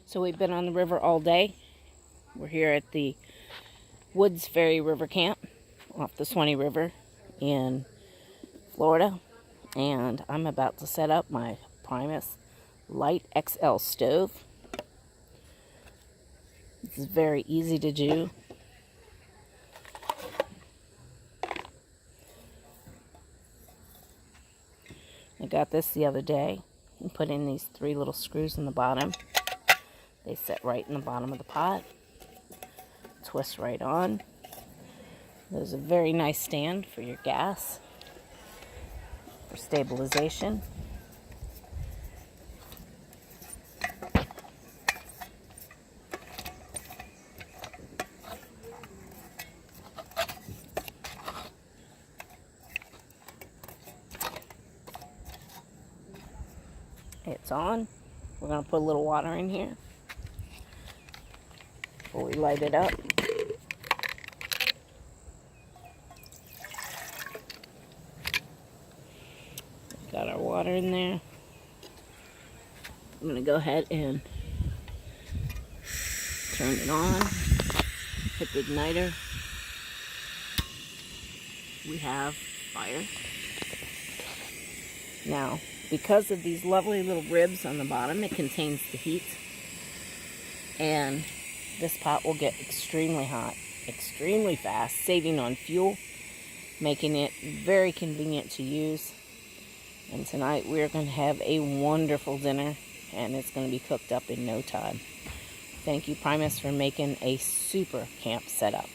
So we've been on the river all day. We're here at the Ferry River Camp off the Swanee River in Florida. And I'm about to set up my Primus Lite XL stove. This is very easy to do. I got this the other day and put in these 3 little screws in the bottom. They sit right in the bottom of the pot. Twist right on. There's a very nice stand for your gas for stabilization. It's on. We're going to put a little water in here before we light it up. Got our water in there. I'm going to go ahead and turn it on. Hit the igniter. We have fire. Now, because of these lovely little ribs on the bottom, it contains the heat. And this pot will get extremely hot, extremely fast, saving on fuel, making it very convenient to use. And tonight we're going to have a wonderful dinner, and it's going to be cooked up in no time. Thank you, Primus, for making a super camp setup.